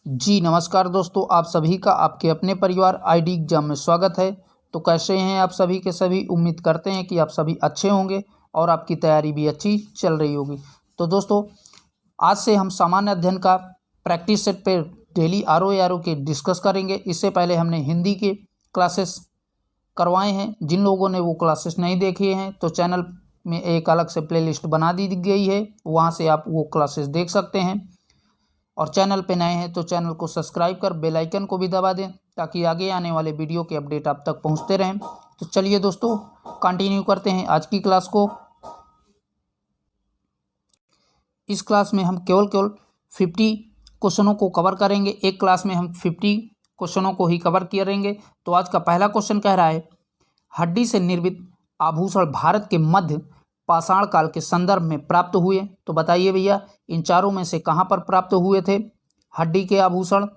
जी नमस्कार दोस्तों, आप सभी का आपके अपने परिवार आईडी एग्जाम में स्वागत है। तो कैसे हैं आप सभी के सभी। उम्मीद करते हैं कि आप सभी अच्छे होंगे और आपकी तैयारी भी अच्छी चल रही होगी। तो दोस्तों, आज से हम सामान्य अध्ययन का प्रैक्टिस सेट पे डेली आर ओ के डिस्कस करेंगे। इससे पहले हमने हिंदी के क्लासेस करवाए हैं। जिन लोगों ने वो क्लासेस नहीं देखे हैं तो चैनल में एक अलग से प्लेलिस्ट बना दी गई है, वहाँ से आप वो क्लासेस देख सकते हैं। और चैनल पे नए हैं तो चैनल को सब्सक्राइब कर बेल आइकन को भी दबा दें ताकि आगे आने वाले वीडियो के अपडेट आप तक पहुंचते रहें। तो चलिए दोस्तों, कंटिन्यू करते हैं आज की क्लास को। इस क्लास में हम केवल 50 क्वेश्चनों को कवर करेंगे। एक क्लास में हम 50 क्वेश्चनों को ही कवर करेंगे। तो आज का पहला क्वेश्चन कह रहा है, हड्डी से निर्मित आभूषण भारत के मध्य पाषाण काल के संदर्भ में प्राप्त हुए। तो बताइए भैया, इन चारों में से कहाँ पर प्राप्त हुए थे हड्डी के आभूषण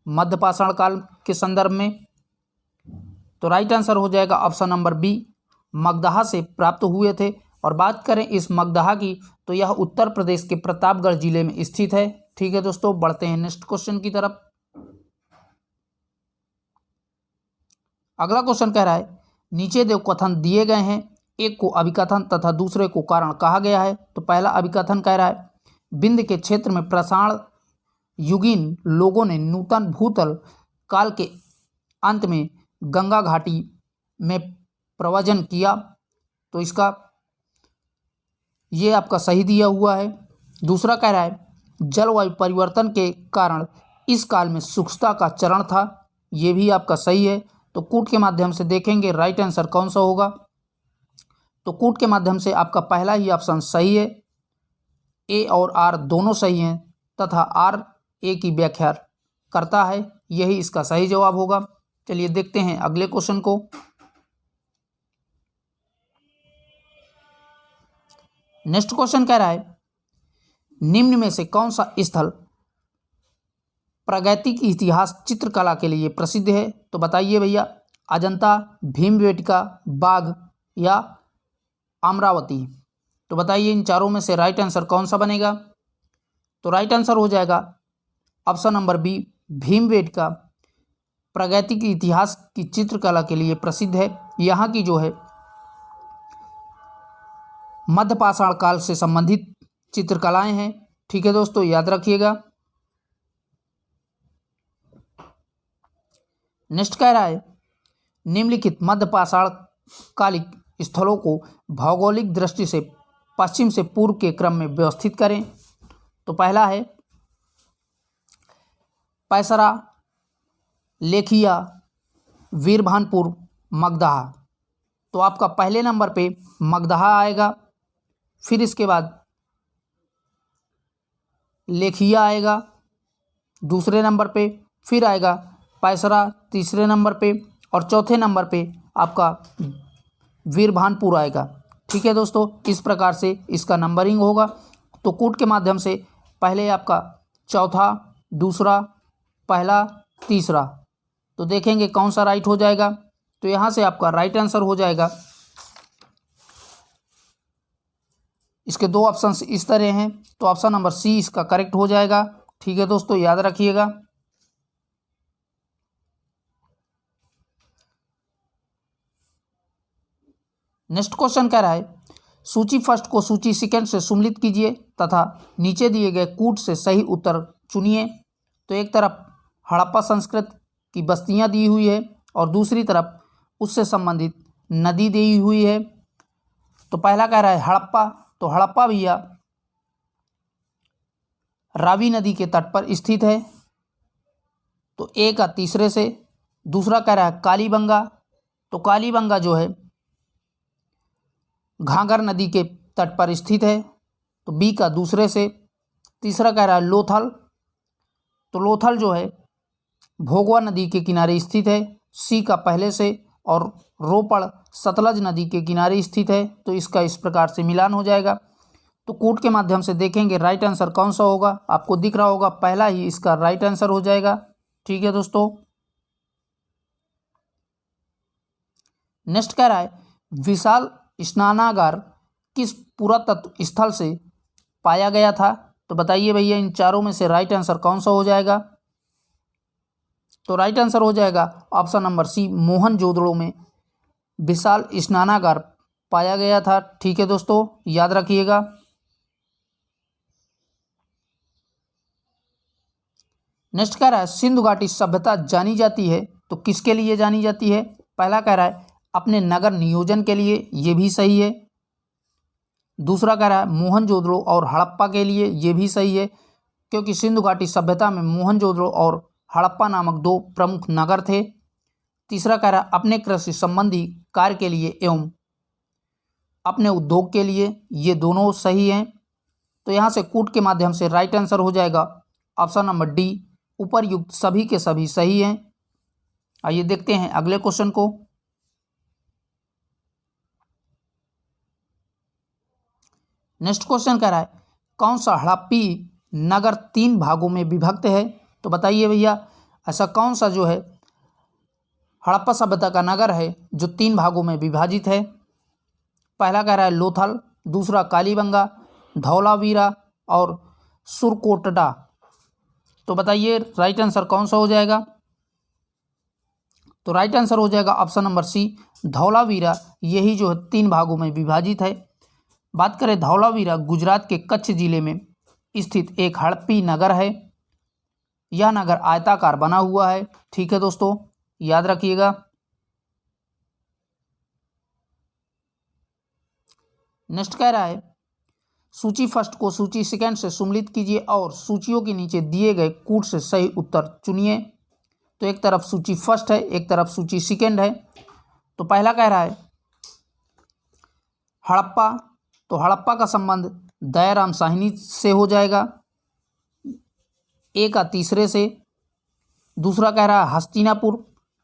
मध्य पाषाण काल के संदर्भ में। तो राइट आंसर हो जाएगा ऑप्शन नंबर बी, मगधा से प्राप्त हुए थे। और बात करें इस मगधा की तो यह उत्तर प्रदेश के प्रतापगढ़ जिले में स्थित है। ठीक है दोस्तों, बढ़ते हैं नेक्स्ट क्वेश्चन की तरफ। अगला क्वेश्चन कह रहा है, नीचे दो कथन दिए गए हैं, एक को अभिकथन तथा दूसरे को कारण कहा गया है। तो पहला अभिकथन कह रहा है, विंध्य के क्षेत्र में पाषाण युगीन लोगों ने नूतन भूतल काल के अंत में गंगा घाटी में प्रव्रजन किया। तो इसका ये आपका सही दिया हुआ है। दूसरा कह रहा है, जलवायु परिवर्तन के कारण इस काल में शुष्कता का चरण था। ये भी आपका सही है। तो कूट के माध्यम से देखेंगे राइट आंसर कौन सा होगा। तो कूट के माध्यम से आपका पहला ही ऑप्शन सही है, ए और आर दोनों सही हैं तथा आर ए की व्याख्या करता है, यही इसका सही जवाब होगा। चलिए देखते हैं अगले क्वेश्चन को। नेक्स्ट क्वेश्चन कह रहा है, निम्न में से कौन सा स्थल प्रागैतिक इतिहास चित्रकला के लिए प्रसिद्ध है। तो बताइए भैया, अजंता, भीमबेटका, बाघ या अमरावती। तो बताइए इन चारों में से राइट आंसर कौन सा बनेगा। तो राइट आंसर हो जाएगा ऑप्शन नंबर बी, भीमबेटका प्रागैतिक इतिहास की चित्रकला के लिए प्रसिद्ध है। यहाँ की जो है मध्य पाषाण काल से संबंधित चित्रकलाएं हैं। ठीक है दोस्तों, याद रखिएगा। नेक्स्ट कह रहा है, निम्नलिखित मध्य पाषाण कालिक स्थलों को भौगोलिक दृष्टि से पश्चिम से पूर्व के क्रम में व्यवस्थित करें। तो पहला है पैसरा, लेखिया, वीरभानपुर, मगधा। तो आपका पहले नंबर पे मगधा आएगा, फिर इसके बाद लेखिया आएगा दूसरे नंबर पे, फिर आएगा पैसरा तीसरे नंबर पे और चौथे नंबर पे आपका वीरभानपुर आएगा। ठीक है दोस्तों, इस प्रकार से इसका नंबरिंग होगा। तो कूट के माध्यम से पहले आपका चौथा, दूसरा, पहला, तीसरा। तो देखेंगे कौन सा राइट हो जाएगा। तो यहाँ से आपका राइट आंसर हो जाएगा, इसके दो ऑप्शंस इस तरह हैं, तो ऑप्शन नंबर सी इसका करेक्ट हो जाएगा। ठीक है दोस्तों, याद रखिएगा। नेक्स्ट क्वेश्चन कह रहा है, सूची फर्स्ट को सूची सेकंड से सम्मिलित कीजिए तथा नीचे दिए गए कूट से सही उत्तर चुनिए। तो एक तरफ हड़प्पा संस्कृति की बस्तियां दी हुई है और दूसरी तरफ उससे संबंधित नदी दी हुई है। तो पहला कह रहा है हड़प्पा। तो हड़प्पा भैया रावी नदी के तट पर स्थित है। तो ए का तीसरे से। दूसरा कह रहा है कालीबंगा। तो कालीबंगा जो है घाघर नदी के तट पर स्थित है। तो बी का दूसरे से। तीसरा कह रहा है लोथल। तो लोथल जो है भोगवा नदी के किनारे स्थित है। सी का पहले से। और रोपड़ सतलज नदी के किनारे स्थित है। तो इसका इस प्रकार से मिलान हो जाएगा। तो कूट के माध्यम से देखेंगे राइट आंसर कौन सा होगा। आपको दिख रहा होगा पहला ही इसका राइट आंसर हो जाएगा। ठीक है दोस्तों, नेक्स्ट कह रहा है, विशाल स्नानागार किस पुरातत्व स्थल से पाया गया था। तो बताइए भैया इन चारों में से राइट आंसर कौन सा हो जाएगा। तो राइट आंसर हो जाएगा ऑप्शन नंबर सी, मोहनजोदड़ो में विशाल स्नानागार पाया गया था। ठीक है दोस्तों, याद रखिएगा। नेक्स्ट कह रहा है सिंधु घाटी सभ्यता जानी जाती है तो किसके लिए जानी जाती है। पहला कह रहा है अपने नगर नियोजन के लिए, ये भी सही है। दूसरा कह रहा है मोहनजोदड़ो और हड़प्पा के लिए, ये भी सही है, क्योंकि सिंधु घाटी सभ्यता में मोहनजोदड़ो और हड़प्पा नामक दो प्रमुख नगर थे। तीसरा कह रहा है अपने कृषि संबंधी कार्य के लिए एवं अपने उद्योग के लिए, ये दोनों सही हैं। तो यहाँ से कूट के माध्यम से राइट आंसर हो जाएगा ऑप्शन नंबर डी, उपरयुक्त सभी के सभी सही हैं। आइए देखते हैं अगले क्वेश्चन को। नेक्स्ट क्वेश्चन कह रहा है कौन सा हड़प्पी नगर 3 भागों में विभक्त है। तो बताइए भैया ऐसा कौन सा जो है हड़प्पा सभ्यता का नगर है जो 3 भागों में विभाजित है। पहला कह रहा है लोथल, दूसरा कालीबंगा, धौलावीरा और सुरकोटडा। तो बताइए राइट आंसर कौन सा हो जाएगा। तो राइट आंसर हो जाएगा ऑप्शन नंबर सी, धौलावीरा। यही जो है 3 भागों में विभाजित है। बात करें धौलावीरा गुजरात के कच्छ जिले में स्थित एक हड़प्पी नगर है। यह नगर आयताकार बना हुआ है। ठीक है दोस्तों, याद रखिएगा। नेक्स्ट कह रहा है सूची फर्स्ट को सूची सेकंड से सम्मिलित कीजिए और सूचियों के नीचे दिए गए कूट से सही उत्तर चुनिए। तो एक तरफ सूची फर्स्ट है, एक तरफ सूची सेकंड है। तो पहला कह रहा है हड़प्पा, तो हड़प्पा का संबंध दयाराम साहनी से हो जाएगा, ए का तीसरे से। दूसरा कह रहा है हस्तिनापुर,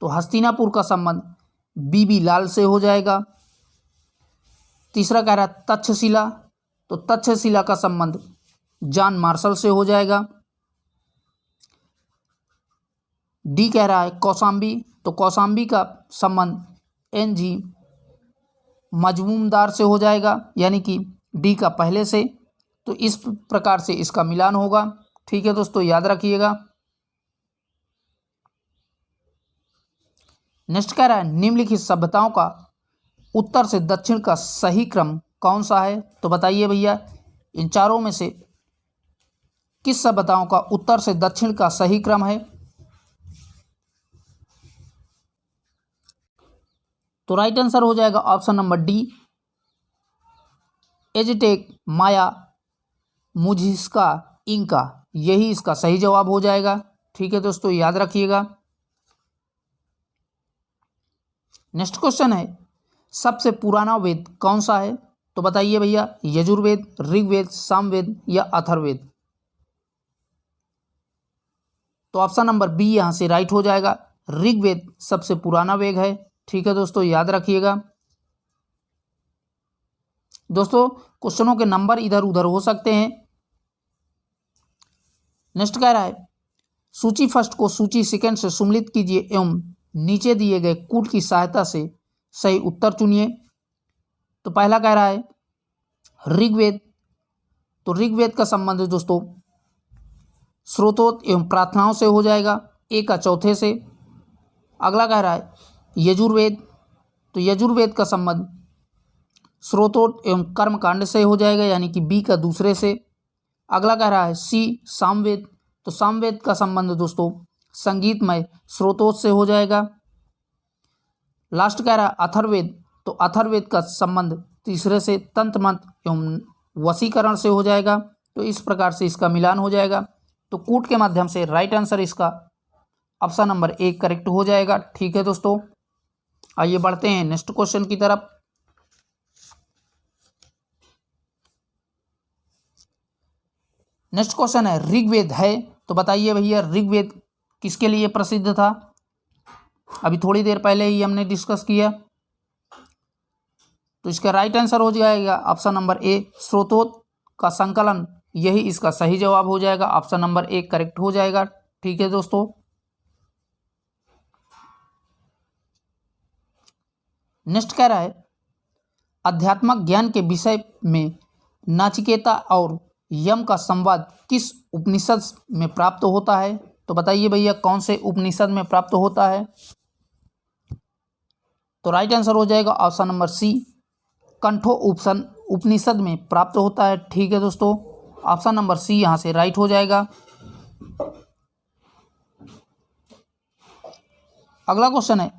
तो हस्तिनापुर का संबंध बीबी लाल से हो जाएगा। तीसरा कह रहा है तक्षशिला, तो तक्षशिला का संबंध जॉन मार्शल से हो जाएगा। डी कह रहा है कौशाम्बी, तो कौशाम्बी का संबंध एन.जी. मजमूमदार से हो जाएगा, यानी कि डी का पहले से। तो इस प्रकार से इसका मिलान होगा। ठीक है दोस्तों, याद रखिएगा। नेक्स्ट कह रहा है निम्नलिखित सभ्यताओं का उत्तर से दक्षिण का सही क्रम कौन सा है। तो बताइए भैया इन चारों में से किस सभ्यताओं का उत्तर से दक्षिण का सही क्रम है। तो राइट आंसर हो जाएगा ऑप्शन नंबर डी, एजटेक, माया, मुजिस्का, इंका। यही इसका सही जवाब हो जाएगा। ठीक है दोस्तों, याद रखिएगा। नेक्स्ट क्वेश्चन है सबसे पुराना वेद कौन सा है। तो बताइए भैया यजुर्वेद, ऋग्वेद, सामवेद या अथर्ववेद। तो ऑप्शन नंबर बी यहां से राइट हो जाएगा, ऋग्वेद सबसे पुराना वेद है। ठीक है दोस्तों, याद रखिएगा। दोस्तों क्वेश्चनों के नंबर इधर उधर हो सकते हैं। नेक्स्ट कह रहा है सूची फर्स्ट को सूची सेकंड से सम्मिलित कीजिए एवं नीचे दिए गए कूट की सहायता से सही उत्तर चुनिए। तो पहला कह रहा है ऋग्वेद, तो ऋग्वेद का संबंध दोस्तों स्रोतों एवं प्रार्थनाओं से हो जाएगा, ए का चौथे से। अगला कह रहा है यजुर्वेद, तो यजुर्वेद का संबंध स्रोतों एवं कर्मकांड से हो जाएगा, यानी कि बी का दूसरे से। अगला कह रहा है सी सामवेद, तो सामवेद का संबंध दोस्तों संगीतमय स्रोतों से हो जाएगा। लास्ट कह रहा है अथर्ववेद, तो अथर्ववेद का संबंध तीसरे से तंत्र मंत्र एवं वशीकरण से हो जाएगा। तो इस प्रकार से इसका मिलान हो जाएगा। तो कूट के माध्यम से राइट आंसर इसका ऑप्शन नंबर ए करेक्ट हो जाएगा। ठीक है दोस्तों, आइए बढ़ते हैं नेक्स्ट क्वेश्चन की तरफ। नेक्स्ट क्वेश्चन है ऋग्वेद है, तो बताइए भैया ऋग्वेद किसके लिए प्रसिद्ध था। अभी थोड़ी देर पहले ही हमने डिस्कस किया। तो इसका राइट आंसर हो जाएगा ऑप्शन नंबर ए, स्रोतों का संकलन। यही इसका सही जवाब हो जाएगा, ऑप्शन नंबर ए करेक्ट हो जाएगा। ठीक है दोस्तों, नेक्स्ट कह रहा है अध्यात्मक ज्ञान के विषय में नाचिकेता और यम का संवाद किस उपनिषद में प्राप्त होता है। तो बताइए भैया कौन से उपनिषद में प्राप्त होता है? तो राइट आंसर हो जाएगा ऑप्शन नंबर सी, कंठो उपनिषद में प्राप्त होता है। ठीक है दोस्तों, ऑप्शन नंबर सी यहाँ से राइट हो जाएगा। अगला क्वेश्चन है,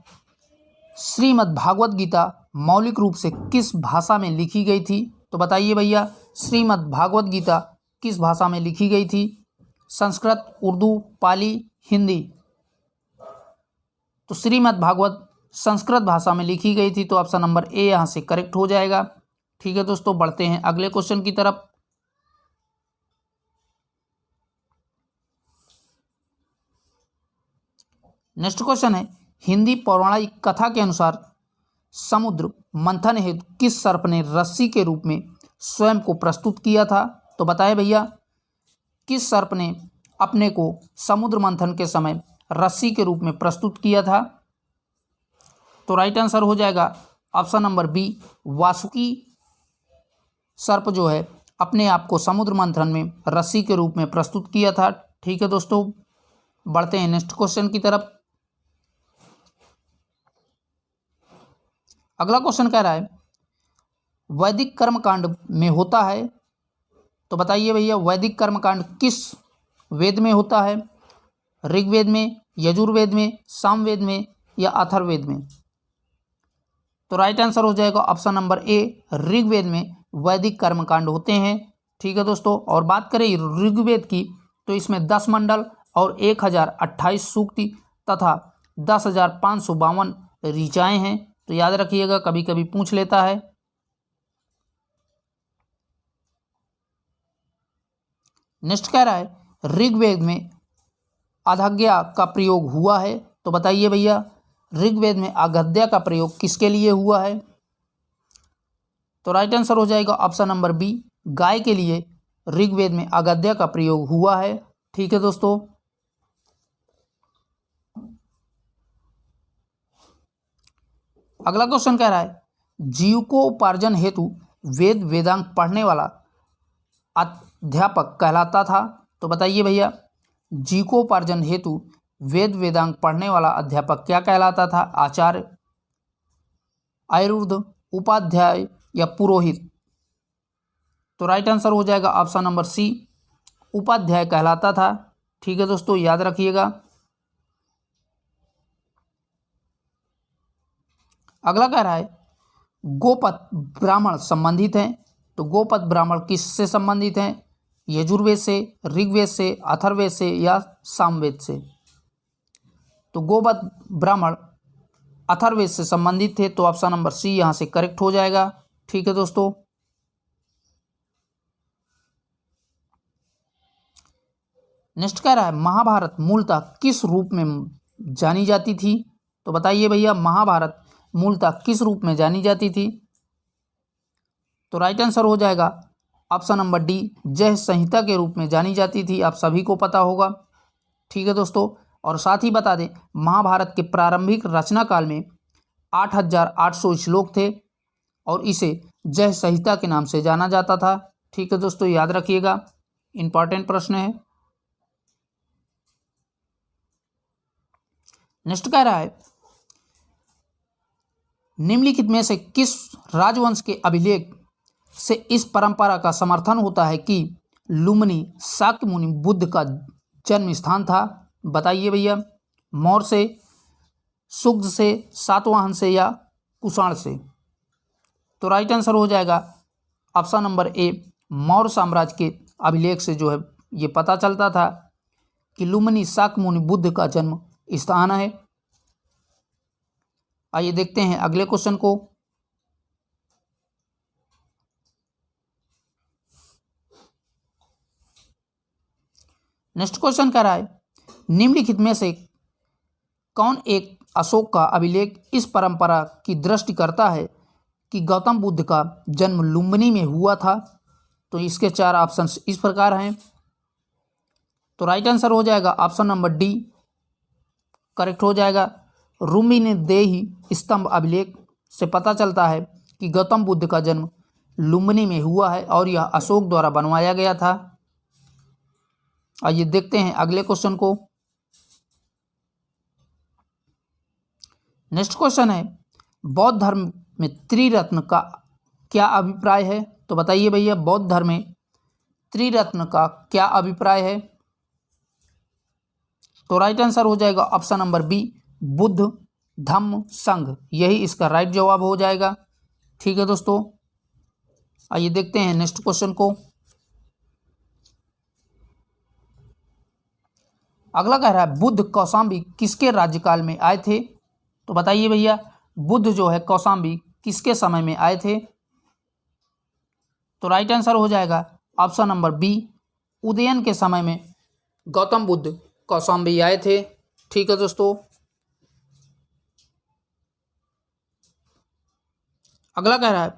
श्रीमद् भागवत गीता मौलिक रूप से किस भाषा में लिखी गई थी? तो बताइए भैया श्रीमद् भागवत गीता किस भाषा में लिखी गई थी? संस्कृत, उर्दू, पाली, हिंदी? तो श्रीमद् भागवत संस्कृत भाषा में लिखी गई थी, तो ऑप्शन नंबर ए यहाँ से करेक्ट हो जाएगा। ठीक है दोस्तों, बढ़ते हैं अगले क्वेश्चन की तरफ। नेक्स्ट क्वेश्चन है, हिंदी पौराणिक कथा के अनुसार समुद्र मंथन हेतु किस सर्प ने रस्सी के रूप में स्वयं को प्रस्तुत किया था? तो बताएं भैया किस सर्प ने अपने को समुद्र मंथन के समय रस्सी के रूप में प्रस्तुत किया था? तो राइट आंसर हो जाएगा ऑप्शन नंबर बी, वासुकी सर्प जो है अपने आप को समुद्र मंथन में रस्सी के रूप में प्रस्तुत किया था। ठीक है दोस्तों, बढ़ते हैं नेक्स्ट क्वेश्चन की तरफ। अगला क्वेश्चन कह रहा है, वैदिक कर्मकांड में होता है? तो बताइए भैया वैदिक कर्मकांड किस वेद में होता है? ऋग्वेद में, यजुर्वेद में, सामवेद में या अथर्ववेद में? तो राइट आंसर हो जाएगा ऑप्शन नंबर ए, ऋग्वेद में वैदिक कर्मकांड होते हैं। ठीक है दोस्तों, और बात करें ऋग्वेद की तो इसमें 10 मंडल और 1028 सूक्ति तथा 10,552 ऋचाएँ हैं। तो याद रखिएगा, कभी कभी पूछ लेता है। नेक्स्ट कह रहा है ऋग्वेद में अगद्या का प्रयोग हुआ है? तो बताइए भैया ऋग्वेद में अगद्या का प्रयोग किसके लिए हुआ है? तो राइट आंसर हो जाएगा ऑप्शन नंबर बी, गाय के लिए ऋग्वेद में अगद्या का प्रयोग हुआ है। ठीक है दोस्तों, अगला क्वेश्चन कह रहा है, जीविकोपार्जन हेतु वेद वेदांग पढ़ने वाला अध्यापक कहलाता था? तो बताइए भैया जीविकोपार्जन हेतु वेद वेदांग पढ़ने वाला अध्यापक क्या कहलाता था? आचार्य, आयुर्वेद, उपाध्याय या पुरोहित? तो राइट आंसर हो जाएगा ऑप्शन नंबर सी, उपाध्याय कहलाता था। ठीक है दोस्तों, याद रखिएगा। अगला कह रहा है गोपद ब्राह्मण संबंधित हैं? तो गोपद ब्राह्मण किससे संबंधित हैं? यजुर्वेद से, ऋग्वेद से, अथर्ववेद से या सामवेद से? तो गोपद ब्राह्मण अथर्ववेद से संबंधित थे, तो ऑप्शन नंबर सी यहाँ से करेक्ट हो जाएगा। ठीक है दोस्तों, नेक्स्ट कह रहा है महाभारत मूलतः किस रूप में जानी जाती थी? तो बताइए भैया महाभारत मूलतः किस रूप में जानी जाती थी? तो राइट आंसर हो जाएगा ऑप्शन नंबर डी, जय संहिता के रूप में जानी जाती थी। आप सभी को पता होगा। ठीक है दोस्तों, और साथ ही बता दें महाभारत के प्रारंभिक रचना काल में 8,800 श्लोक थे और इसे जय संहिता के नाम से जाना जाता था। ठीक है दोस्तों, याद रखिएगा, इंपॉर्टेंट प्रश्न है। नेक्स्ट कह रहा है निम्नलिखित में से किस राजवंश के अभिलेख से इस परंपरा का समर्थन होता है कि लुम्बिनी शाक्यमुनि बुद्ध का जन्म स्थान था? बताइए भैया मौर्य से, शुंग से, सातवाहन से या कुषाण से? तो राइट आंसर हो जाएगा ऑप्शन नंबर ए, मौर्य साम्राज्य के अभिलेख से जो है ये पता चलता था कि लुम्बिनी शाक्यमुनि बुद्ध का जन्म स्थान है। आइए देखते हैं अगले क्वेश्चन को। नेक्स्ट क्वेश्चन कह रहा है निम्नलिखित में से कौन एक अशोक का अभिलेख इस परंपरा की दृष्टि करता है कि गौतम बुद्ध का जन्म लुम्बिनी में हुआ था? तो इसके 4 ऑप्शन इस प्रकार हैं। तो राइट आंसर हो जाएगा ऑप्शन नंबर डी, करेक्ट हो जाएगा। लुम्बिनी देही स्तंभ अभिलेख से पता चलता है कि गौतम बुद्ध का जन्म लुम्बिनी में हुआ है और यह अशोक द्वारा बनवाया गया था। आइए देखते हैं अगले क्वेश्चन को। नेक्स्ट क्वेश्चन है, बौद्ध धर्म में त्रिरत्न का क्या अभिप्राय है? तो बताइए भैया, बौद्ध धर्म में त्रिरत्न का क्या अभिप्राय है? तो राइट आंसर हो जाएगा option number B, Buddha Dhamma संघ, यही इसका राइट जवाब हो जाएगा। ठीक है दोस्तों, आइए देखते हैं नेक्स्ट क्वेश्चन को। अगला कह रहा है, बुद्ध कौशाम्बी किसके राज्यकाल में आए थे? तो बताइए भैया, बुद्ध जो है कौशाम्बी किसके समय में आए थे? तो राइट आंसर हो जाएगा ऑप्शन नंबर बी, उदयन के समय में गौतम बुद्ध कौशाम्बी आए थे। ठीक है दोस्तों, अगला कह रहा है,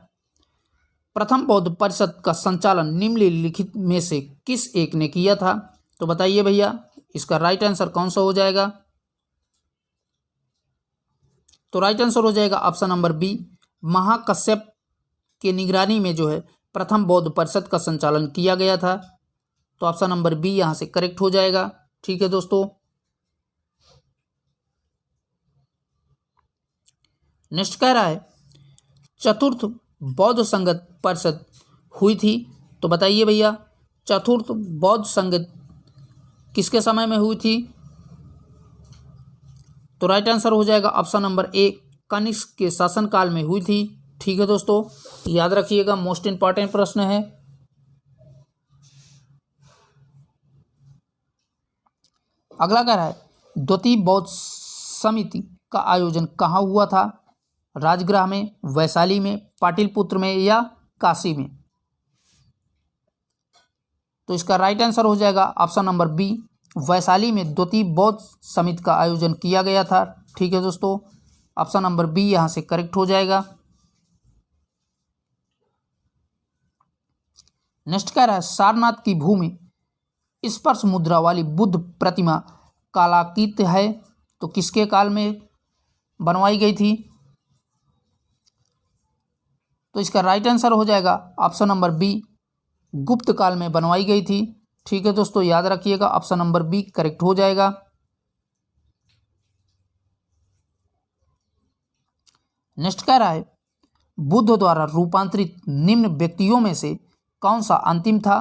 प्रथम बौद्ध परिषद का संचालन निम्नलिखित में से किस एक ने किया था? तो बताइए भैया, इसका राइट आंसर कौन सा हो जाएगा? तो राइट आंसर हो जाएगा ऑप्शन नंबर बी, महाकश्यप के निगरानी में जो है प्रथम बौद्ध परिषद का संचालन किया गया था। तो ऑप्शन नंबर बी यहां से करेक्ट हो जाएगा। ठीक है दोस्तों, नेक्स्ट कह रहा है, चतुर्थ बौद्ध संगत परिषद हुई थी। तो बताइए भैया, चतुर्थ बौद्ध संगत किसके समय में हुई थी? तो राइट आंसर हो जाएगा ऑप्शन नंबर ए, कनिष्क के शासनकाल में हुई थी। ठीक है दोस्तों, याद रखिएगा, मोस्ट इंपॉर्टेंट प्रश्न है। अगला कह रहा है, द्वितीय बौद्ध समिति का आयोजन कहाँ हुआ था? राजगृह में, वैशाली में, पाटलिपुत्र में या काशी में? तो इसका राइट आंसर हो जाएगा ऑप्शन नंबर बी, वैशाली में द्वितीय बौद्ध समिति का आयोजन किया गया था। ठीक है दोस्तों, ऑप्शन नंबर बी यहां से करेक्ट हो जाएगा। नेक्स्ट कह रहा है, सारनाथ की भूमि स्पर्श मुद्रा वाली बुद्ध प्रतिमा कालातीत है। तो किसके काल में बनवाई गई थी? तो इसका राइट आंसर हो जाएगा ऑप्शन नंबर बी, गुप्त काल में बनवाई गई थी। ठीक है दोस्तों, याद रखिएगा, ऑप्शन नंबर बी करेक्ट हो जाएगा। नेक्स्ट कह रहा है, बुद्ध द्वारा रूपांतरित निम्न व्यक्तियों में से कौन सा अंतिम था?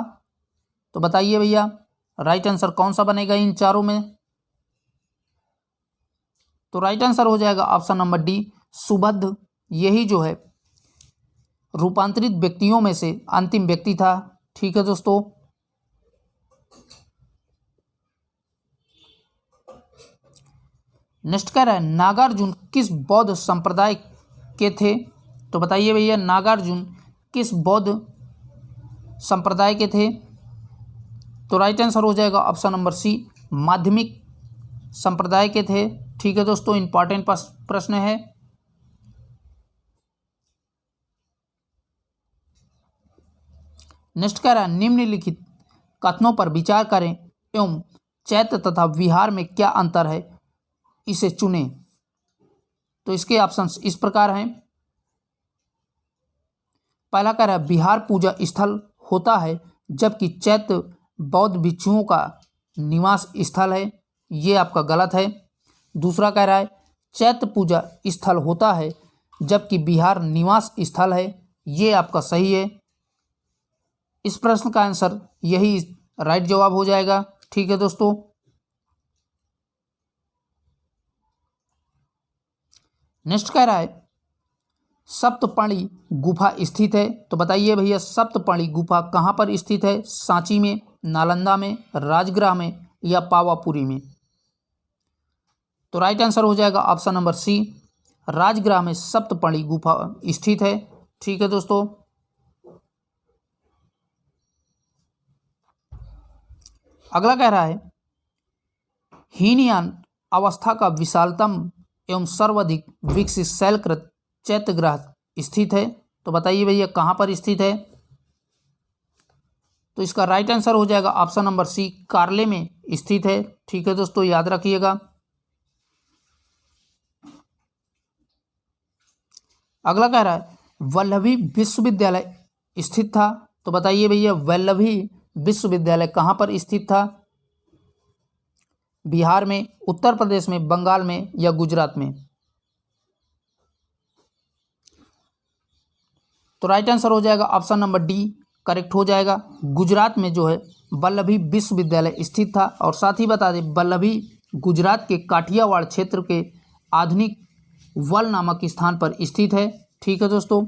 तो बताइए भैया, राइट आंसर कौन सा बनेगा इन चारों में? तो राइट आंसर हो जाएगा ऑप्शन नंबर डी, सुबुद्ध, यही जो है रूपांतरित व्यक्तियों में से अंतिम व्यक्ति था। ठीक है दोस्तों, नेक्स्ट कह रहा है, नागार्जुन किस बौद्ध संप्रदाय के थे? तो बताइए भैया, नागार्जुन किस बौद्ध संप्रदाय के थे? तो राइट आंसर हो जाएगा ऑप्शन नंबर सी, माध्यमिक संप्रदाय के थे। ठीक है दोस्तों, इंपॉर्टेंट प्रश्न है। नेक्स्ट कह रहा है, निम्नलिखित कथनों पर विचार करें एवं चैत्य तथा विहार में क्या अंतर है, इसे चुनें। तो इसके ऑप्शंस इस प्रकार हैं। पहला कह रहा है, विहार पूजा स्थल होता है जबकि चैत्य बौद्ध भिक्षुओं का निवास स्थल है, ये आपका गलत है। दूसरा कह रहा है, चैत्य पूजा स्थल होता है जबकि विहार निवास स्थल है, ये आपका सही है। इस प्रश्न का आंसर यही राइट जवाब हो जाएगा। ठीक है दोस्तों, नेक्स्ट कह रहा है, सप्तपर्णी गुफा स्थित है। तो बताइए भैया, सप्तपर्णी गुफा कहाँ पर स्थित है? सांची में, नालंदा में, राजगृह में या पावापुरी में? तो राइट आंसर हो जाएगा ऑप्शन नंबर सी, राजगृह में सप्तपर्णी गुफा स्थित है। ठीक है दोस्तों, अगला कह रहा है, हीनयान अवस्था का विशालतम एवं सर्वाधिक विकसित शैलकृत चैत्यग्रह स्थित है। तो बताइए भैया, कहाँ पर स्थित है? तो इसका राइट आंसर हो जाएगा ऑप्शन नंबर सी, कार्ले में स्थित है। ठीक है दोस्तों, याद रखिएगा। अगला कह रहा है, वल्लभी विश्वविद्यालय स्थित था। तो बताइए भैया, वल्लभी विश्वविद्यालय कहाँ पर स्थित था? बिहार में, उत्तर प्रदेश में, बंगाल में या गुजरात में? तो राइट आंसर हो जाएगा ऑप्शन नंबर डी करेक्ट हो जाएगा। गुजरात में जो है वल्लभी विश्वविद्यालय स्थित था। और साथ ही बता दें वल्लभी गुजरात के काठियावाड़ क्षेत्र के आधुनिक वल नामक स्थान पर स्थित है। ठीक है दोस्तों।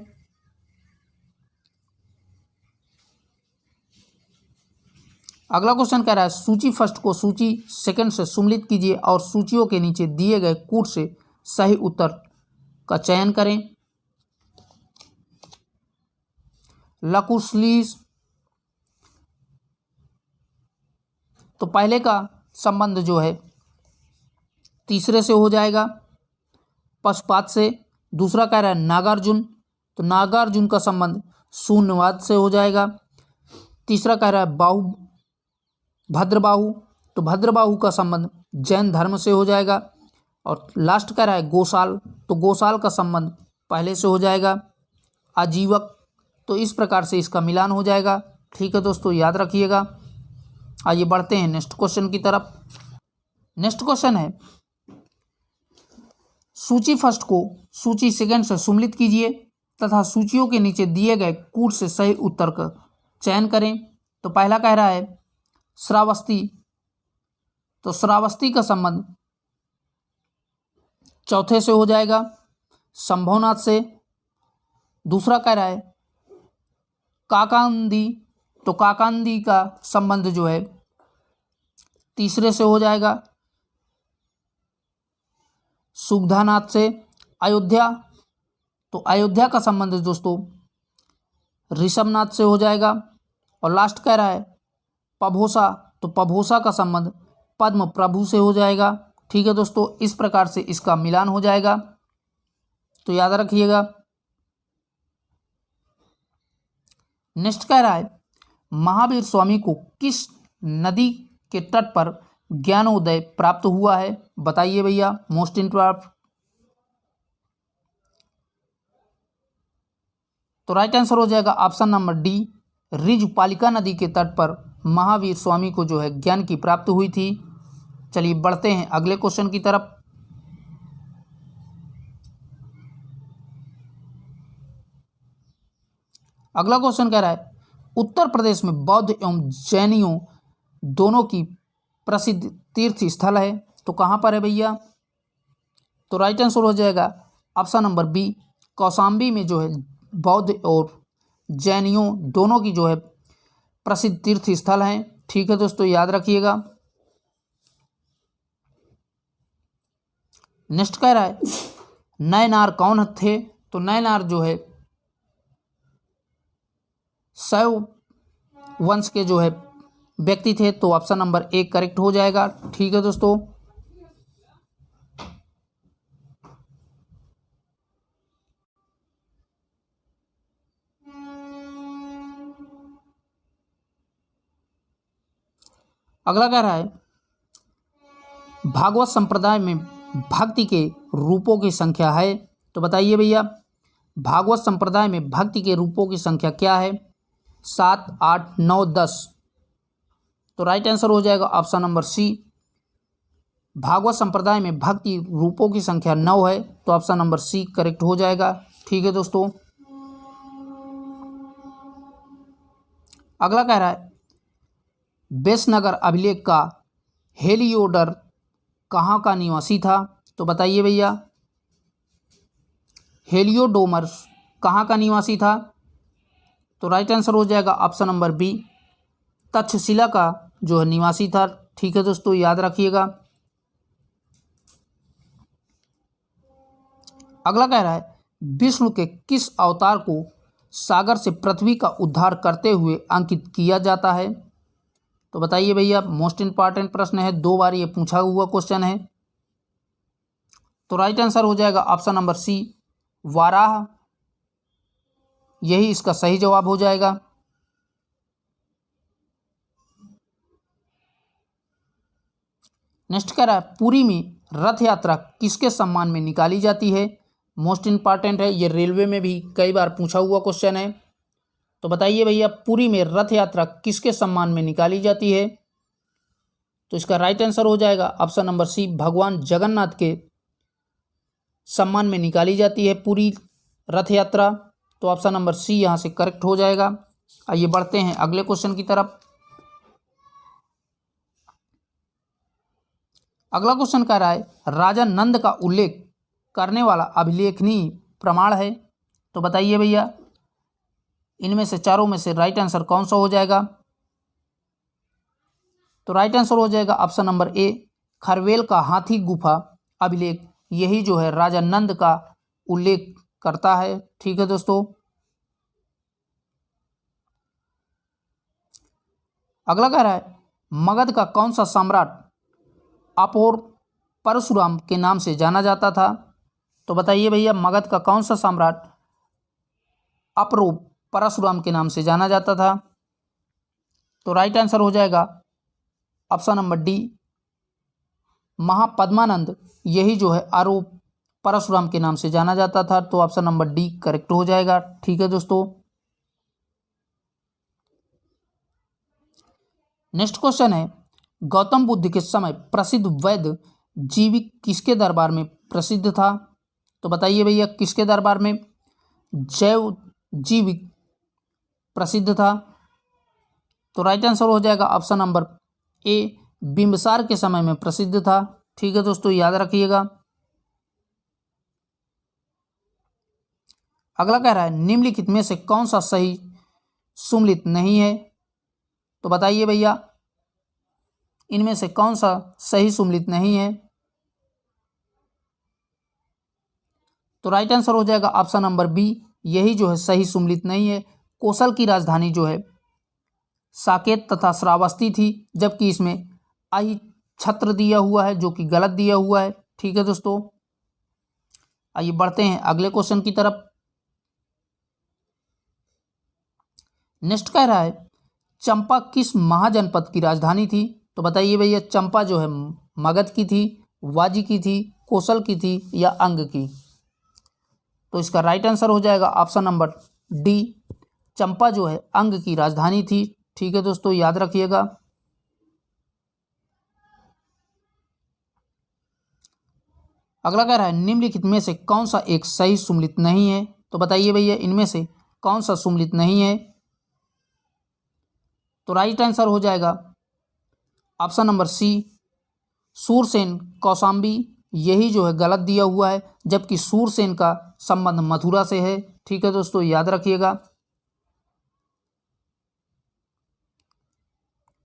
अगला क्वेश्चन कह रहा है सूची फर्स्ट को सूची सेकंड से सम्मिलित कीजिए और सूचियों के नीचे दिए गए कूट से सही उत्तर का चयन करें। लकुशलीस, तो पहले का संबंध जो है तीसरे से हो जाएगा पशुपात से। दूसरा कह रहा है नागार्जुन, तो नागार्जुन का संबंध शून्यवाद से हो जाएगा। तीसरा कह रहा है बाहु भद्रबाहु, तो भद्रबाहु का संबंध जैन धर्म से हो जाएगा। और लास्ट कह रहा है गोशाल, तो गोशाल का संबंध पहले से हो जाएगा आजीवक। तो इस प्रकार से इसका मिलान हो जाएगा। ठीक है दोस्तों, याद रखिएगा। आइए बढ़ते हैं नेक्स्ट क्वेश्चन की तरफ। नेक्स्ट क्वेश्चन है सूची फर्स्ट को सूची सेकंड से सम्मिलित कीजिए तथा सूचियों के नीचे दिए गए कूट से सही उत्तर का चयन करें। तो पहला कह रहा है श्रावस्ती, तो श्रावस्ती का संबंध चौथे से हो जाएगा संभवनाथ से। दूसरा कह रहा है काकांदी, तो काकांदी का संबंध जो है तीसरे से हो जाएगा सुगधानाथ से। अयोध्या, तो अयोध्या का संबंध दोस्तों ऋषभनाथ से हो जाएगा। और लास्ट कह रहा है पभोसा, तो पभोसा का संबंध पद्म प्रभु से हो जाएगा। ठीक है दोस्तों, इस प्रकार से इसका मिलान हो जाएगा। तो याद रखिएगा। नेक्स्ट कह रहा है महावीर स्वामी को किस नदी के तट पर ज्ञानोदय प्राप्त हुआ है, बताइए भैया। Most important. तो राइट आंसर हो जाएगा ऑप्शन नंबर डी ऋजुपालिका नदी के तट पर महावीर स्वामी को जो है ज्ञान की प्राप्ति हुई थी। चलिए बढ़ते हैं अगले क्वेश्चन की तरफ। अगला क्वेश्चन कह रहा है उत्तर प्रदेश में बौद्ध एवं जैनियों दोनों की प्रसिद्ध तीर्थ स्थल है, तो कहाँ पर है भैया। तो राइट आंसर हो जाएगा ऑप्शन नंबर बी कौशाम्बी में जो है बौद्ध और जैनियों दोनों की जो है प्रसिद्ध तीर्थ स्थल हैं। ठीक है दोस्तों, याद रखिएगा। नेक्स्ट कह रहा है नयनार कौन थे, तो नयनार जो है शैव वंश के जो है व्यक्ति थे। तो ऑप्शन नंबर ए करेक्ट हो जाएगा। ठीक है दोस्तों। अगला कह रहा है भागवत संप्रदाय में भक्ति के रूपों की संख्या है, तो बताइए भैया भागवत संप्रदाय में भक्ति के रूपों की संख्या क्या है। 7, 8, 9, 10। तो राइट आंसर हो जाएगा ऑप्शन नंबर सी भागवत संप्रदाय में भक्ति रूपों की संख्या 9 है। तो ऑप्शन नंबर सी करेक्ट हो जाएगा। ठीक है दोस्तों। अगला कह रहा है बेसनगर अभिलेख का हेलियोडर कहाँ का निवासी था, तो बताइए भैया हेलियोडोमर्स कहाँ का निवासी था। तो राइट आंसर हो जाएगा ऑप्शन नंबर बी तक्षशिला का जो है निवासी था। ठीक है दोस्तों, याद रखिएगा। अगला कह रहा है विष्णु के किस अवतार को सागर से पृथ्वी का उद्धार करते हुए अंकित किया जाता है, तो बताइए भैया मोस्ट इंपॉर्टेंट प्रश्न है, 2 बार ये पूछा हुआ क्वेश्चन है। तो राइट आंसर हो जाएगा ऑप्शन नंबर सी वाराह, यही इसका सही जवाब हो जाएगा। नेक्स्ट कह रहा है पुरी में रथ यात्रा किसके सम्मान में निकाली जाती है, मोस्ट इंपॉर्टेंट है, ये रेलवे में भी कई बार पूछा हुआ क्वेश्चन है। तो बताइए भैया पुरी में रथ यात्रा किसके सम्मान में निकाली जाती है। तो इसका राइट आंसर हो जाएगा ऑप्शन नंबर सी भगवान जगन्नाथ के सम्मान में निकाली जाती है पूरी रथ यात्रा। तो ऑप्शन नंबर सी यहाँ से करेक्ट हो जाएगा। आइए बढ़ते हैं अगले क्वेश्चन की तरफ। अगला क्वेश्चन कह रहा है राजा नंद का उल्लेख करने वाला अभिलेखनीय प्रमाण है। तो बताइए भैया इनमें से चारों में से राइट आंसर कौन सा हो जाएगा। तो राइट आंसर हो जाएगा ऑप्शन नंबर ए, खरवेल का हाथी गुफा अभिलेख। यही जो है राजा नंद का उल्लेख करता है। ठीक है दोस्तों, अगला कह रहा है मगध का कौन सा सम्राट अपोर परशुराम के नाम से जाना जाता था। तो बताइए भैया मगध का कौन सा सम्राट अपोर परशुराम के नाम से जाना जाता था। तो राइट आंसर हो जाएगा ऑप्शन नंबर डी, महापद्मानंद। यही जो है आरोप परशुराम के नाम से जाना जाता था। तो ऑप्शन नंबर डी करेक्ट हो जाएगा। ठीक है दोस्तों, नेक्स्ट क्वेश्चन है गौतम बुद्ध के समय प्रसिद्ध वैद्य जीविक किसके दरबार में प्रसिद्ध था। तो बताइए भैया किसके दरबार में जैव जीविक प्रसिद्ध था। तो राइट आंसर हो जाएगा ऑप्शन नंबर ए, बिंबिसार के समय में प्रसिद्ध था। ठीक है दोस्तों, याद रखिएगा। अगला कह रहा है निम्नलिखित में से कौन सा सही सुमेलित नहीं है। तो बताइए भैया इनमें से कौन सा सही सुमेलित नहीं है। तो राइट आंसर हो जाएगा ऑप्शन नंबर बी, यही जो है सही सुमेलित नहीं है। कौशल की राजधानी जो है साकेत तथा श्रावस्ती थी, जबकि इसमें आई छत्र दिया हुआ है जो कि गलत दिया हुआ है। ठीक है दोस्तों, आइए बढ़ते हैं अगले क्वेश्चन की तरफ। नेक्स्ट कह रहा है चंपा किस महाजनपद की राजधानी थी। तो बताइए भैया चंपा जो है मगध की थी, वाजी की थी, कौशल की थी या अंग की। तो इसका राइट आंसर हो जाएगा ऑप्शन नंबर डी, चंपा जो है अंग की राजधानी थी। ठीक है दोस्तों, याद रखिएगा। अगला कह रहा है निम्नलिखित में से कौन सा एक सही सुमेलित नहीं है। तो बताइए भैया इनमें से कौन सा सुमेलित नहीं है। तो राइट आंसर हो जाएगा option number C, Surasena Kaushambi. यही जो है गलत दिया हुआ है, जबकि सूरसेन का संबंध मथुरा से है। ठीक है दोस्तों, याद रखिएगा।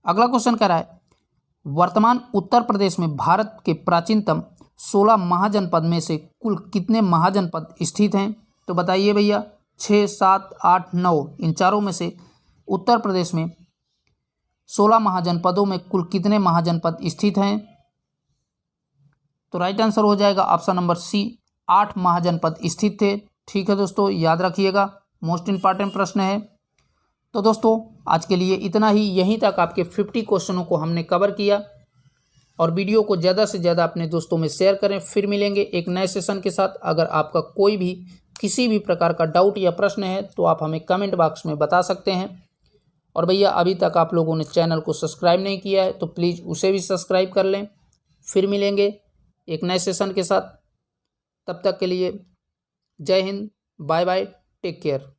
अगला क्वेश्चन कह रहा है वर्तमान उत्तर प्रदेश में भारत के प्राचीनतम 16 महाजनपद में से कुल कितने महाजनपद स्थित हैं। तो बताइए भैया 6, 7, 8, 9 इन चारों में से उत्तर प्रदेश में 16 महाजनपदों में कुल कितने महाजनपद स्थित हैं। तो राइट आंसर हो जाएगा ऑप्शन नंबर सी, 8 महाजनपद स्थित थे। ठीक है दोस्तों, याद रखिएगा, मोस्ट इंपॉर्टेंट प्रश्न है। तो दोस्तों आज के लिए इतना ही। यहीं तक आपके 50 क्वेश्चनों को हमने कवर किया, और वीडियो को ज़्यादा से ज़्यादा अपने दोस्तों में शेयर करें। फिर मिलेंगे एक नए सेशन के साथ। अगर आपका कोई भी किसी भी प्रकार का डाउट या प्रश्न है तो आप हमें कमेंट बॉक्स में बता सकते हैं। और भैया अभी तक आप लोगों ने चैनल को सब्सक्राइब नहीं किया है तो प्लीज़ उसे भी सब्सक्राइब कर लें। फिर मिलेंगे एक नए सेशन के साथ, तब तक के लिए जय Hind, bye bye, take care.